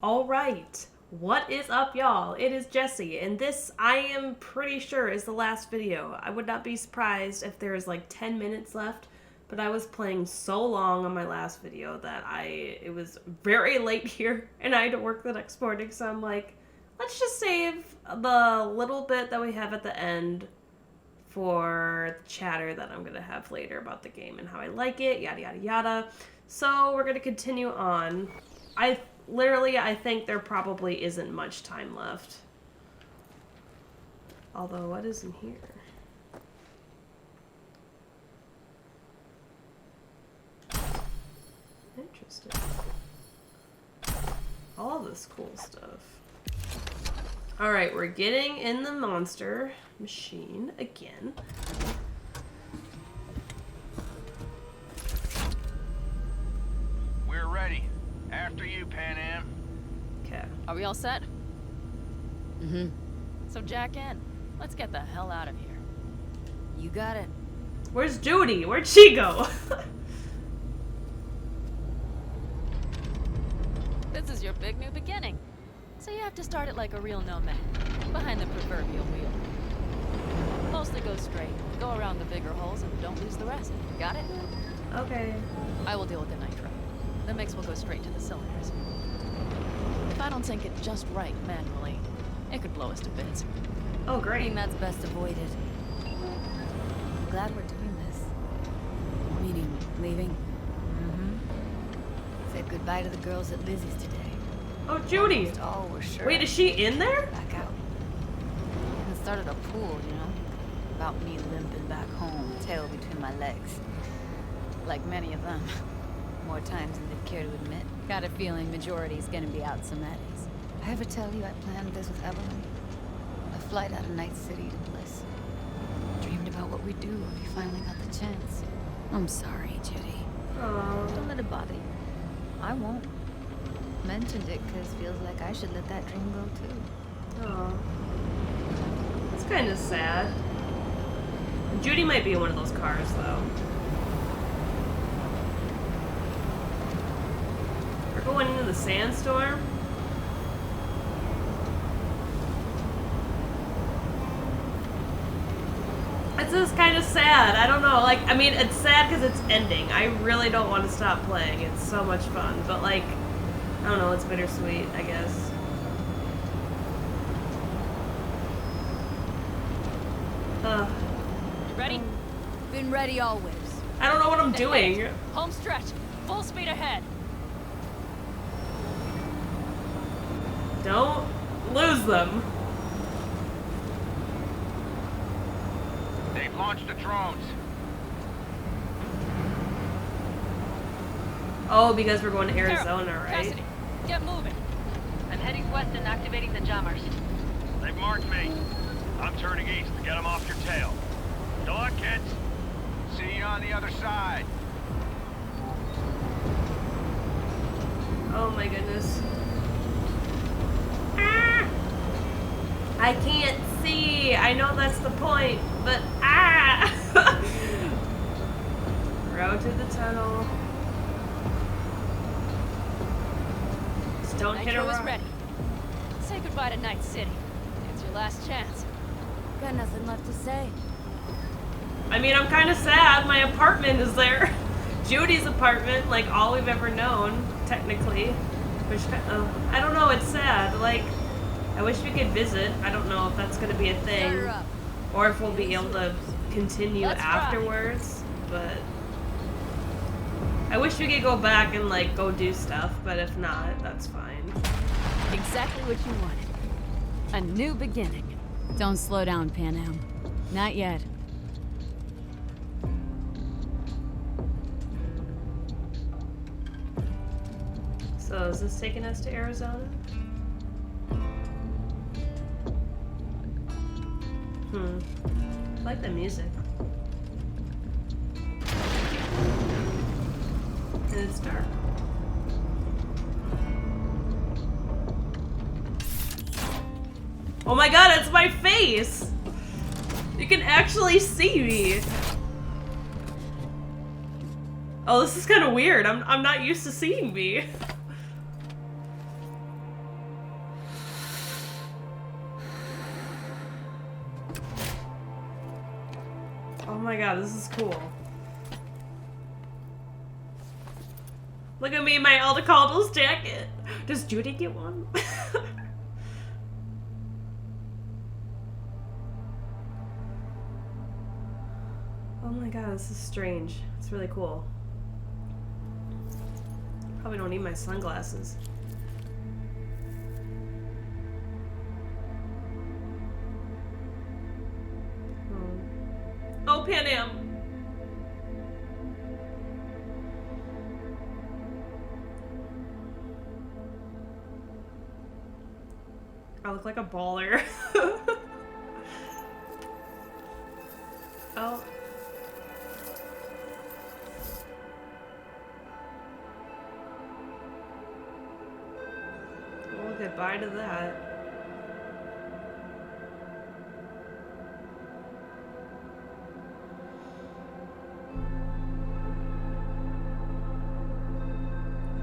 Alright, what is up y'all? It is Jessie, and this, I am pretty sure, is the last video. I would not be surprised if there is like 10 minutes left, but I was playing so long on my last video that it was very late here, and I had to work the next morning, so I'm like, let's just save the little bit that we have at the end for the chatter that I'm gonna have later about the game and how I like it, yada yada yada. So we're gonna continue on. I think there probably isn't much time left. Although, what is in here? Interesting. All this cool stuff. Alright, we're getting in the monster machine again. We're ready. After you, Pan Am. Okay. Are we all set? So jack in. Let's get the hell out of here. You got it. Where's Judy? Where'd she go? This is your big new beginning. So you have to start it like a real nomad. Behind the proverbial wheel. Mostly go straight. Go around the bigger holes and don't lose the rest. Got it? Okay. I will deal with the nitro. The mix will go straight to the cylinders. If I don't sync it just right manually, it could blow us to bits. Oh, I great. think that's best avoided. I'm glad we're doing this. Meaning, leaving? Said goodbye to the girls at Lizzie's today. Oh, Judy. Almost all were sure. Wait, is she in there? Back out. And started a pool, you know? About me limping back home, tail between my legs. Like many of them. More times than they'd care to admit. Got a feeling majority's gonna be out some eddies. I ever tell you I planned this with Evelyn? A flight out of Night City to Bliss. Dreamed about what we'd do if we finally got the chance. I'm sorry, Judy. Oh. Don't let it bother you. I won't. Mentioned it because feels like I should let that dream go too. Oh. It's kind of sad. Judy might be in one of those cars, though. We're going into the sandstorm. This is kind of sad. I don't know. Like, I mean, it's sad because it's ending. I really don't want to stop playing. It's so much fun. But, like, I don't know. It's bittersweet, I guess. You ready? Been ready always. I don't know what I'm doing. Home stretch. Full speed ahead. Don't lose them. They've launched the drones. Oh, because we're going to Arizona, right? Cassidy, get moving. I'm heading west and activating the jammers. They've marked me. I'm turning east to get them off your tail. Good luck, kids. See you on the other side. Oh my goodness. Ah! I can't see. I know that's the point, but Road to the tunnel. Just don't hit a Nitro is rock. ready. Say goodbye to Night City. It's your last chance. Got nothing left to say. I mean, I'm kind of sad. My apartment is there. Judy's apartment, like all we've ever known, technically. Which, I don't know, it's sad. Like, I wish we could visit. I don't know if that's going to be a thing. Start her up. Or if we'll be able to continue Let's ride. afterwards. But I wish we could go back and, like, go do stuff. But if not, that's fine. Exactly what you wanted. A new beginning. Don't slow down, Pan Am. Not yet. So is this taking us to Arizona? I like the music. And it's dark. Oh my god, it's my face! You can actually see me! Oh, this is kind of weird. I'm not used to seeing me. my god, this is cool. Look at me in my Elder Caldwell's jacket. Does Judy get one? Oh my god, this is strange. It's really cool. Probably don't need my sunglasses. Oh, Pan Am. I look like a baller. Oh. Well, goodbye to that.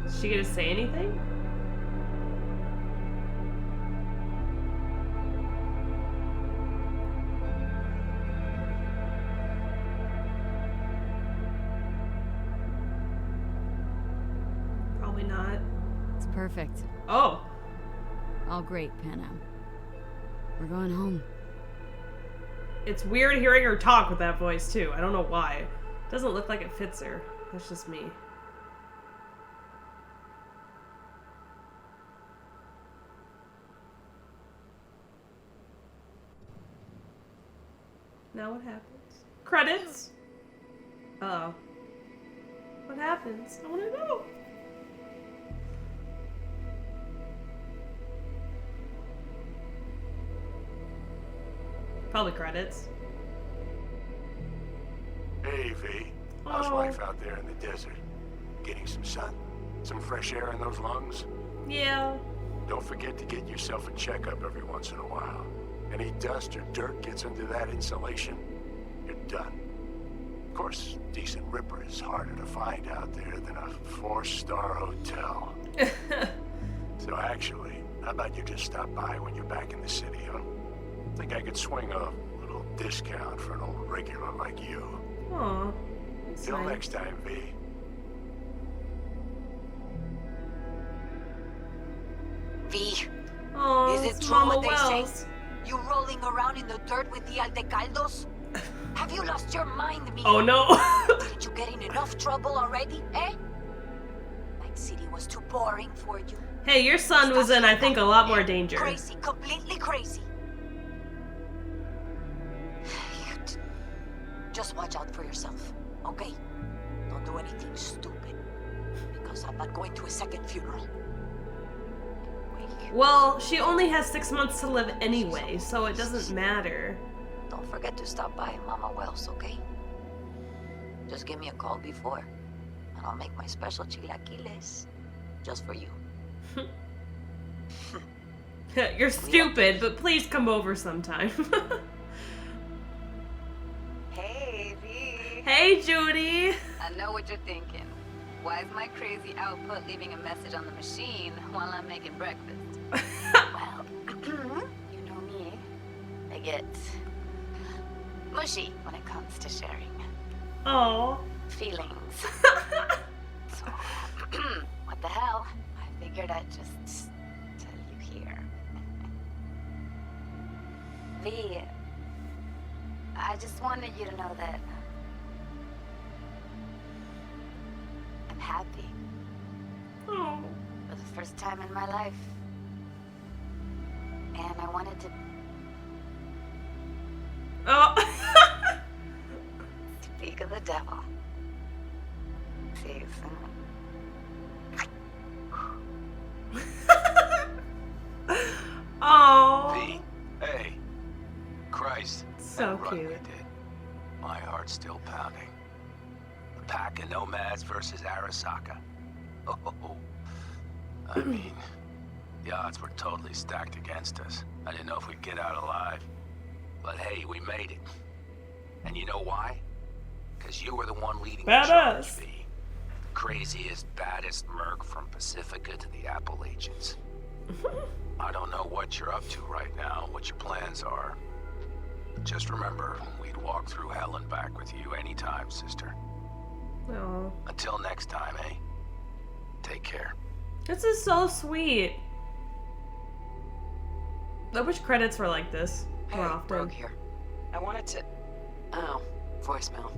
Is she gonna say anything? Probably not. It's perfect. Oh. All great, Pan Am. We're going home. It's weird hearing her talk with that voice too. I don't know why. It doesn't look like it fits her. That's just me. Now what happens? Credits? Uh-oh. What happens? I wanna know. Probably credits. Hey, V. How's life out there in the desert? Getting some sun? Some fresh air in those lungs? Yeah. Don't forget to get yourself a checkup every once in a while. Any dust or dirt gets into that insulation, you're done. Of course, decent ripper is harder to find out there than a 4-star hotel. So actually, how about you just stop by when you're back in the city, huh? Think I could swing a little discount for an old regular like you. Aw. Till next time, V. V, Oh, is it it's true Mama what they Wells. say? You rolling around in the dirt with the Aldecaldos? Have you lost your mind, Mia? Oh no. Did you get in enough trouble already, eh? Night City was too boring for you. Hey, your son was in, I think, a lot more danger. Crazy, completely crazy. Just watch out for yourself, okay? Don't do anything stupid, because I'm not going to a second funeral. Well, she only has 6 months to live anyway, so it doesn't matter. Don't forget to stop by Mama Wells, okay? Just give me a call before, and I'll make my special chilaquiles just for you. You're stupid, but please come over sometime. Hey, V. Hey, Judy. I know what you're thinking. Why is my crazy output leaving a message on the machine while I'm making breakfast? Well, you know me. I get mushy when it comes to sharing Oh. feelings. So, what the hell? I figured I'd just tell you here. V, I just wanted you to know that I'm happy Oh. for the first time in my life. And I wanted to Oh. speak of the devil. See you soon. Oh. V. Hey. Christ. So that run we cute. did. My heart's still pounding. A pack of nomads versus Arasaka. Oh. I mean, the odds were totally stacked against us. I didn't know if we'd get out alive. But hey, we made it. And you know why? Because you were the one leading the charge, Badass. V. Craziest, baddest merc from Pacifica to the Appalachians. I don't know what you're up to right now, what your plans are. Just remember, we'd walk through hell and back with you anytime, sister. Oh, Until next time, eh? Take care. this is so sweet. I wish credits were like this more often. Rogue here. I wanted to... Oh, voicemail.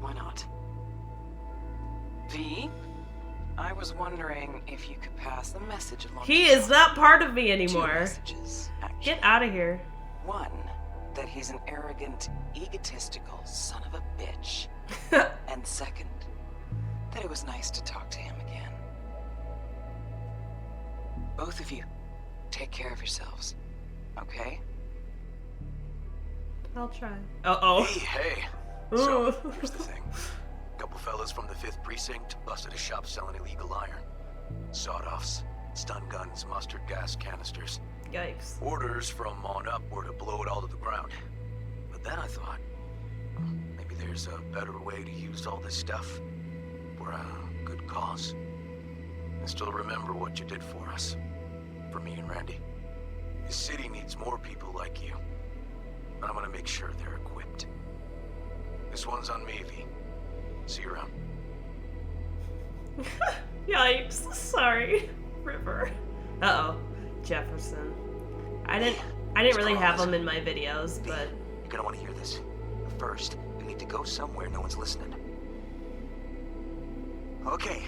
Why not? V, I was wondering if you could pass the message along. He is not part of me Two anymore. messages, actually. Get out of here. One, that he's an arrogant, egotistical son of a bitch. And second, that it was nice to talk to him again. Both of you, take care of yourselves, okay? I'll try. Uh-oh. Hey. So, here's the thing. A couple fellas from the 5th Precinct busted a shop selling illegal iron. Sawed-offs, stun guns, mustard gas canisters. Yikes. Orders from on up were to blow it all to the ground. But then I thought, maybe there's a better way to use all this stuff for a good cause. I still remember what you did for us. For me and Randy. The city needs more people like you. And I'm gonna make sure they're equipped. This one's on me, V. See you around. Yikes. Sorry. River. Uh-oh. Jefferson. I didn't really have him in my videos, but... You're gonna want to hear this. But first, we need to go somewhere no one's listening. Okay,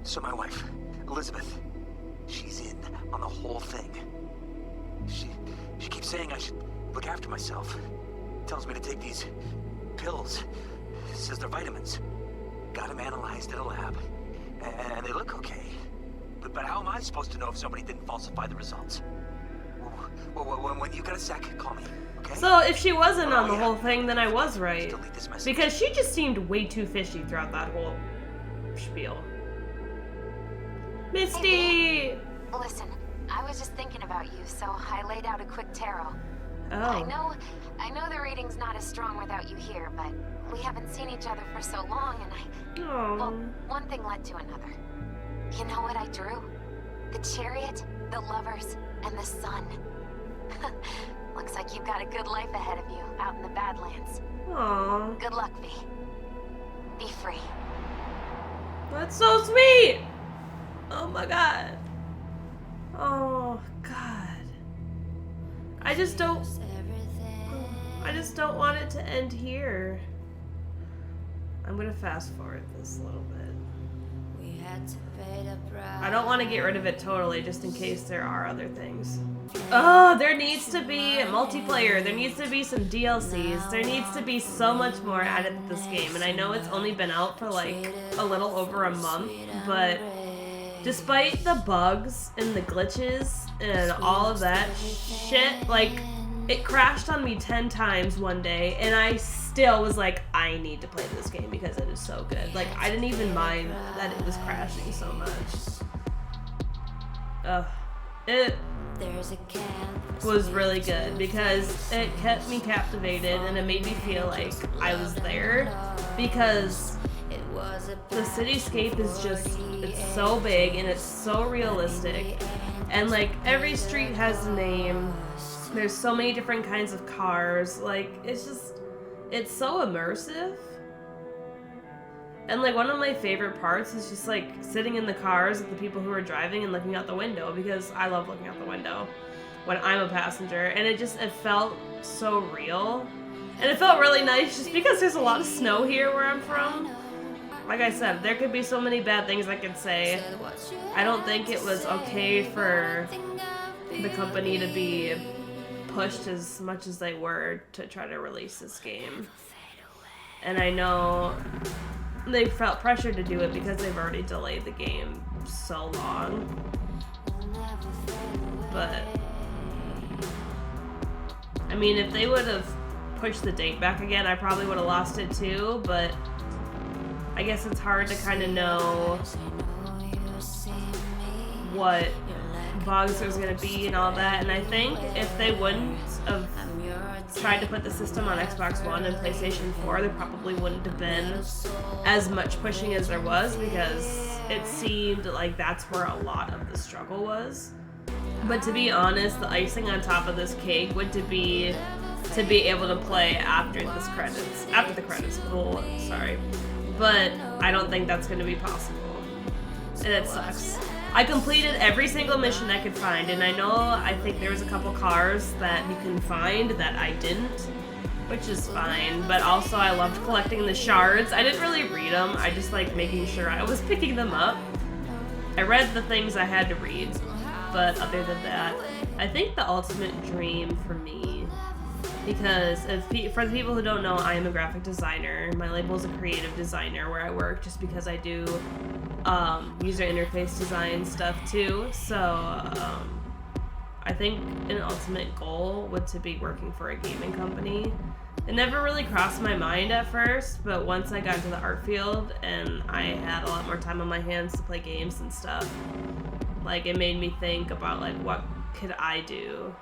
so my wife, Elizabeth, she's in on the whole thing. She keeps saying I should look after myself. Tells me to take these pills. Says they're vitamins. Got them analyzed in a lab. And they look okay. But how am I supposed to know if somebody didn't falsify the results? When you got a sec, call me, okay? So if she wasn't on the whole thing, then I was right. Delete this message. Because she just seemed way too fishy throughout that whole spiel. Misty! Listen, I was just thinking about you, so I laid out a quick tarot. Oh. I know the reading's not as strong without you here, but we haven't seen each other for so long, and well, one thing led to another. You know what I drew? The chariot, the lovers, and the sun. Looks like you've got a good life ahead of you out in the Badlands. Aww. Good luck, V. Be free. That's so sweet! Oh my god. Oh god. I just don't want it to end here. I'm gonna fast forward this a little bit. I don't want to get rid of it totally, just in case there are other things. Oh, there needs to be multiplayer. There needs to be some DLCs. There needs to be so much more added to this game. And I know it's only been out for like a little over a month, but despite the bugs and the glitches and all of that shit, like, it crashed on me 10 times one day, and I still was like, I need to play this game because it is so good. Like, I didn't even mind that it was crashing so much. It was really good because it kept me captivated and it made me feel like I was there, because the cityscape is just, it's so big and it's so realistic, and like every street has a name. There's so many different kinds of cars. Like, it's just, it's so immersive. And like one of my favorite parts is just like sitting in the cars with the people who are driving and looking out the window, because I love looking out the window when I'm a passenger, and it felt so real. And it felt really nice just because there's a lot of snow here where I'm from. Like I said, there could be so many bad things I could say. I don't think it was okay for the company to be pushed as much as they were to try to release this game. And I know they felt pressure to do it because they've already delayed the game so long. But I mean, if they would have pushed the date back again, I probably would have lost it too, but I guess it's hard to kind of know what bugs there's gonna be and all that. And I think if they wouldn't have tried to put the system on Xbox One and PlayStation 4, there probably wouldn't have been as much pushing as there was, because it seemed like that's where a lot of the struggle was. But to be honest, the icing on top of this cake would to be to be able to play after the credits. Oh, sorry. But I don't think that's going to be possible. And it sucks. I completed every single mission I could find, and I think there was a couple cars that you can find that I didn't, which is fine, but also I loved collecting the shards. I didn't really read them, I just liked making sure I was picking them up. I read the things I had to read, but other than that, I think the ultimate dream for me, because for the people who don't know, I am a graphic designer. My label is a creative designer where I work just because I do user interface design stuff too. So I think an ultimate goal would to be working for a gaming company. It never really crossed my mind at first, but once I got into the art field and I had a lot more time on my hands to play games and stuff, like it made me think about like what could I do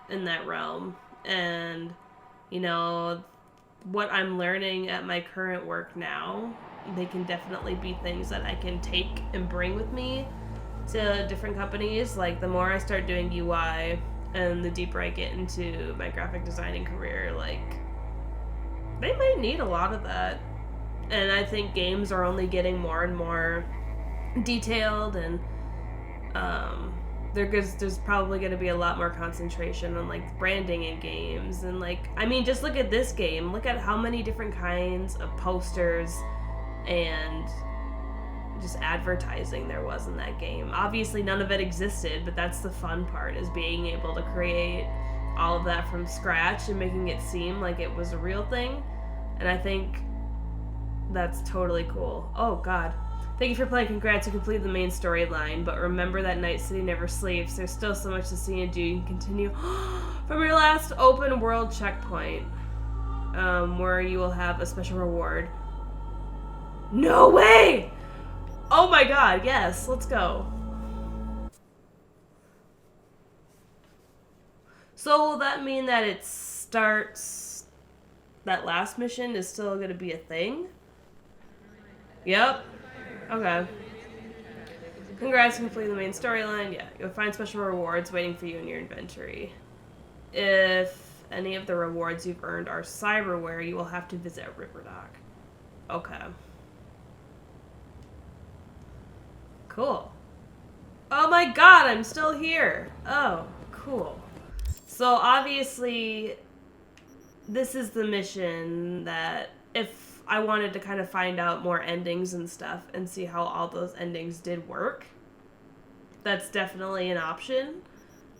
in that realm. And you know, what I'm learning at my current work now, they can definitely be things that I can take and bring with me to different companies. Like the more I start doing UI and the deeper I get into my graphic designing career, like they might need a lot of that. And I think games are only getting more and more detailed, and there's probably going to be a lot more concentration on like branding in games. And like, I mean, just look at this game. Look at how many different kinds of posters and just advertising there was in that game. Obviously none of it existed, but that's the fun part, is being able to create all of that from scratch and making it seem like it was a real thing. And I think that's totally cool. Oh god. Thank you for playing. Congrats, you completed the main storyline, but remember that Night City never sleeps. There's still so much to see and do. You can continue from your last open world checkpoint, where you will have a special reward. No way! Oh my god, yes, let's go. So will that mean that it starts, that last mission is still gonna be a thing? Yep. Okay. Congrats, complete the main storyline. Yeah, you'll find special rewards waiting for you in your inventory. If any of the rewards you've earned are cyberware, you will have to visit Ripperdock. Okay. Cool. Oh my god, I'm still here. Oh, cool. So obviously, this is the mission that if I wanted to kind of find out more endings and stuff and see how all those endings did work, that's definitely an option.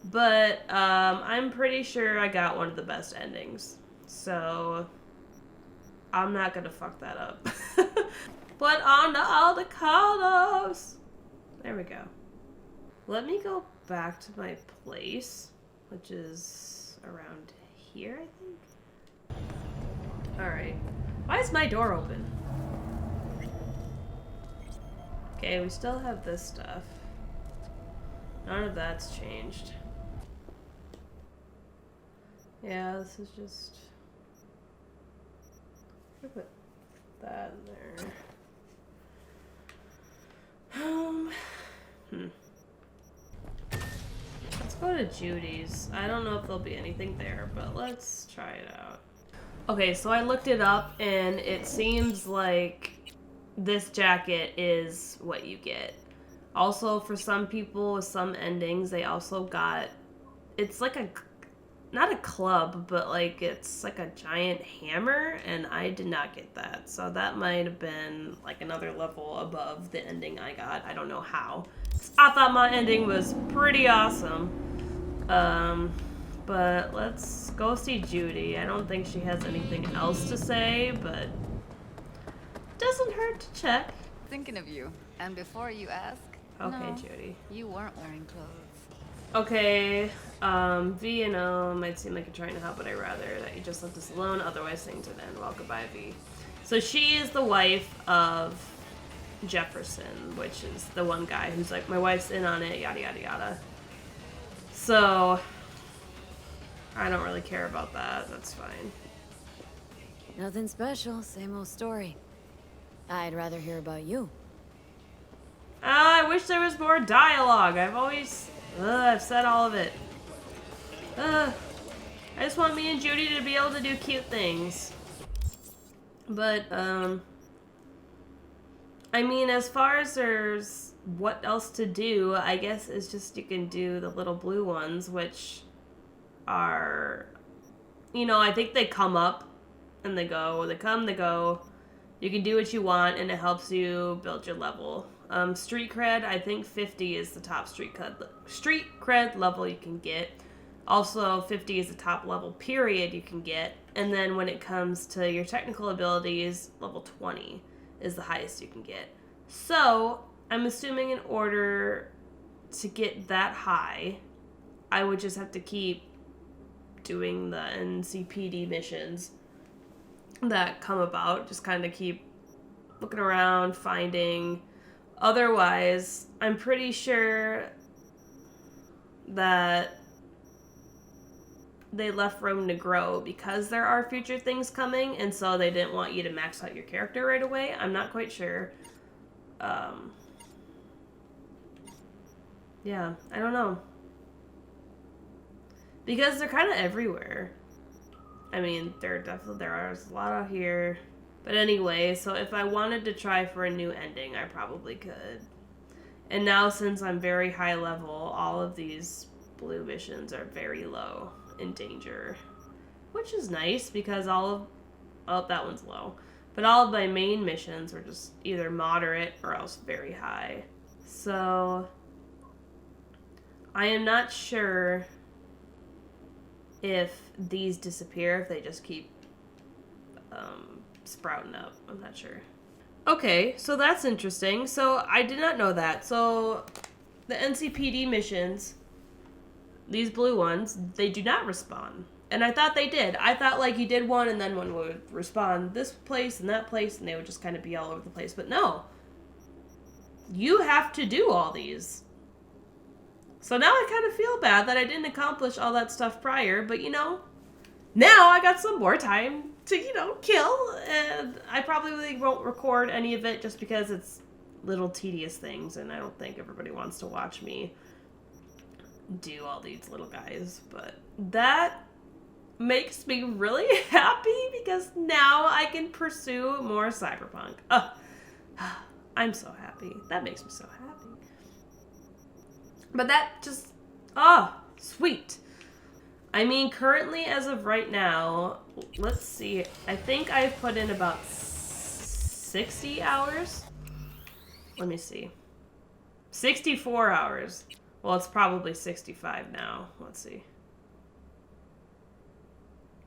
But I'm pretty sure I got one of the best endings. So I'm not gonna fuck that up. Put on all the colors. There we go. Let me go back to my place, which is around here, I think. Alright. Why is my door open? Okay, we still have this stuff. None of that's changed. Yeah, this is just... I'll put that in there. Let's go to Judy's. I don't know if there'll be anything there, but let's try it out. Okay, so I looked it up, and it seems like this jacket is what you get. Also, for some people with some endings, they also got... It's like a... Not a club, but like it's like a giant hammer, and I did not get that. So that might have been like another level above the ending I got. I don't know how. I thought my ending was pretty awesome. But let's go see Judy. I don't think she has anything else to say, but doesn't hurt to check. Thinking of you. And before you ask, okay, no, Judy. You weren't wearing clothes. Okay, V and O might seem like you're trying to help, but I'd rather that you just left us alone, otherwise things would end. Well, goodbye, V. So she is the wife of Jefferson, which is the one guy who's like, my wife's in on it, yada yada yada. So, I don't really care about that, that's fine. Nothing special, same old story. I'd rather hear about you. I wish there was more dialogue. I've said all of it. I just want me and Judy to be able to do cute things. But, I mean, as far as there's what else to do, I guess it's just you can do the little blue ones, which are, you know, I think they come up and they go, they come, they go. You can do what you want, and it helps you build your level. Street cred, I think 50 is the top street cred level you can get. Also, 50 is the top level period you can get. And then when it comes to your technical abilities, level 20 is the highest you can get. So, I'm assuming in order to get that high, I would just have to keep doing the NCPD missions that come about. Just kind of keep looking around, finding. Otherwise, I'm pretty sure that they left room to grow because there are future things coming, and so they didn't want you to max out your character right away. I'm not quite sure. Yeah, I don't know. Because they're kind of everywhere. I mean, there are a lot out here. But anyway, so if I wanted to try for a new ending, I probably could. And now, since I'm very high level, all of these blue missions are very low in danger, which is nice because all of that one's low, but all of my main missions were just either moderate or else very high. So I am not sure if these disappear, if they just keep sprouting up. I'm not sure. Okay, so that's interesting. So I did not know that. So the NCPD missions, these blue ones, they do not respawn. And I thought they did. I thought like you did one and then one would respawn this place and that place and they would just kind of be all over the place. But no. You have to do all these. So now I kind of feel bad that I didn't accomplish all that stuff prior. But, you know, now I got some more time to, you know, kill. And I probably won't record any of it just because it's little tedious things. And I don't think everybody wants to watch me do all these little guys, but that makes me really happy because now I can pursue more Cyberpunk. I'm so happy. That makes me so happy. But that just, sweet. I mean, currently, as of right now, let's see, I think I've put in about 60 hours. Let me see. 64 hours. Well, it's probably 65 now. Let's see.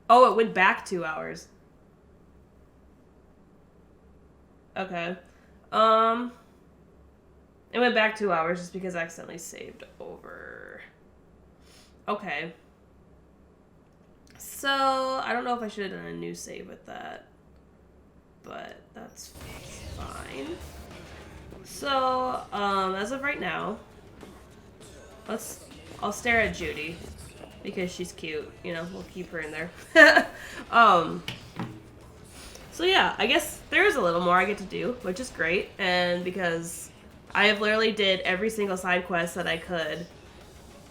Oh, it went back 2 hours. Okay. It went back 2 hours just because I accidentally saved over. Okay. So, I don't know if I should have done a new save with that. But that's fine. So, as of right now, I'll stare at Judy because she's cute, you know, we'll keep her in there. So yeah, I guess there is a little more I get to do, which is great, and because I have literally did every single side quest that I could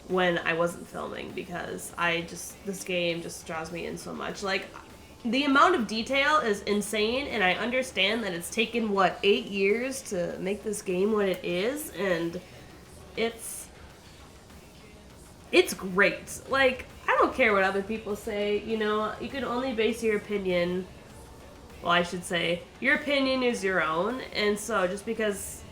when I wasn't filming because this game just draws me in so much. Like, the amount of detail is insane, and I understand that it's taken, 8 years to make this game what it is, and it's great. Like, I don't care what other people say, you know, you can only base your opinion, well, I should say, your opinion is your own, and so just because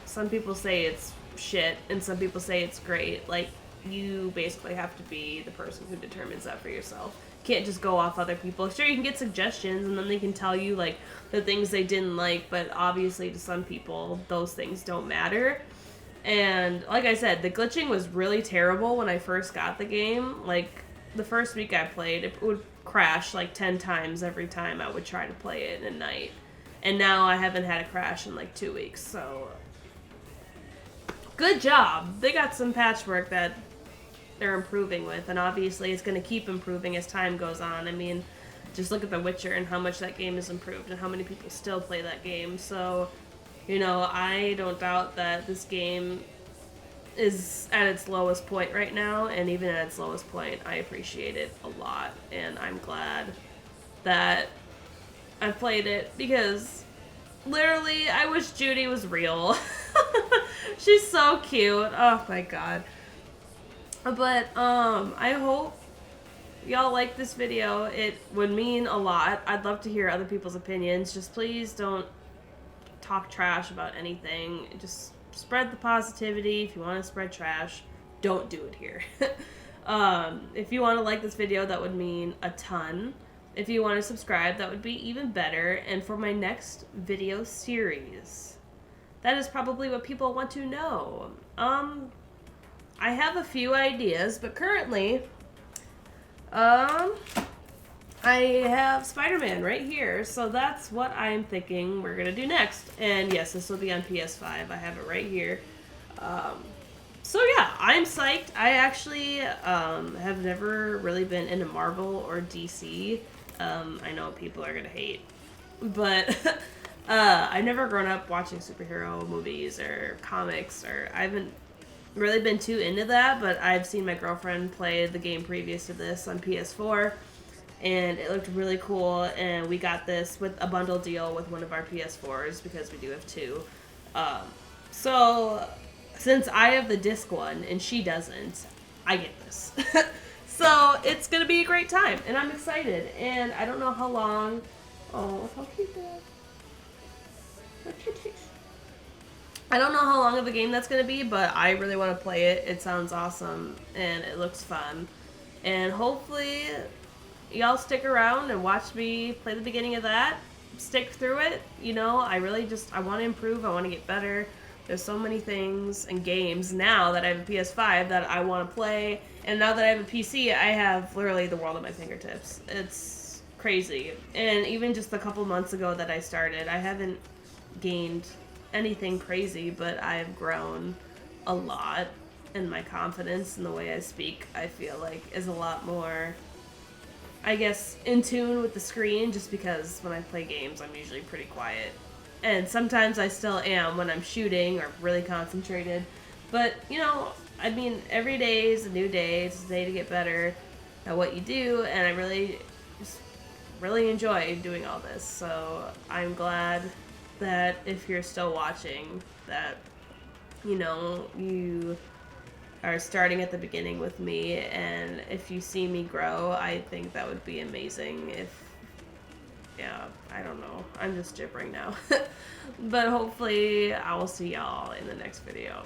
some people say it's shit and some people say it's great, like, you basically have to be the person who determines that for yourself. You can't just go off other people. Sure, you can get suggestions and then they can tell you, like, the things they didn't like, but obviously to some people, those things don't matter. And like I said, the glitching was really terrible when I first got the game. Like, the first week I played, it would crash like 10 times every time I would try to play it in a night. And now I haven't had a crash in like 2 weeks, so good job. They got some patchwork that they're improving with, and obviously it's going to keep improving as time goes on. I mean, just look at The Witcher and how much that game is improved and how many people still play that game. So, you know, I don't doubt that this game is at its lowest point right now, and even at its lowest point, I appreciate it a lot, and I'm glad that I played it, because literally, I wish Judy was real. She's so cute. Oh my god. But, I hope y'all like this video. It would mean a lot. I'd love to hear other people's opinions. Just please don't talk trash about anything. Just spread the positivity. If you want to spread trash, don't do it here. If you want to like this video, that would mean a ton. If you want to subscribe, that would be even better. And for my next video series, that is probably what people want to know. I have a few ideas, but currently, I have Spider-Man right here, so that's what I'm thinking we're gonna do next. And yes, this will be on PS5. I have it right here. So yeah, I'm psyched. I actually have never really been into Marvel or DC. I know people are gonna hate, but I've never grown up watching superhero movies or comics, or I haven't really been too into that, but I've seen my girlfriend play the game previous to this on PS4, and it looked really cool, and we got this with a bundle deal with one of our PS4s, because we do have two. So since I have the disc one and she doesn't, I get this. So it's gonna be a great time, and I'm excited, and I don't know how long. Oh, how cute that. I don't know how long of a game that's going to be, but I really want to play it. It sounds awesome, and it looks fun. And hopefully, y'all stick around and watch me play the beginning of that. Stick through it. You know, I want to improve. I want to get better. There's so many things and games now that I have a PS5 that I want to play. And now that I have a PC, I have literally the world at my fingertips. It's crazy. And even just a couple months ago that I started, I haven't gained anything crazy, but I've grown a lot, and my confidence in the way I speak, I feel like, is a lot more, I guess, in tune with the screen, just because when I play games, I'm usually pretty quiet. And sometimes I still am when I'm shooting or really concentrated. But, you know, I mean, every day is a new day. It's a day to get better at what you do, and I really enjoy doing all this. So I'm glad that if you're still watching, that, you know, you are starting at the beginning with me, and if you see me grow, I think that would be amazing. Yeah, I don't know, I'm just gibbering now. But hopefully I will see y'all in the next video.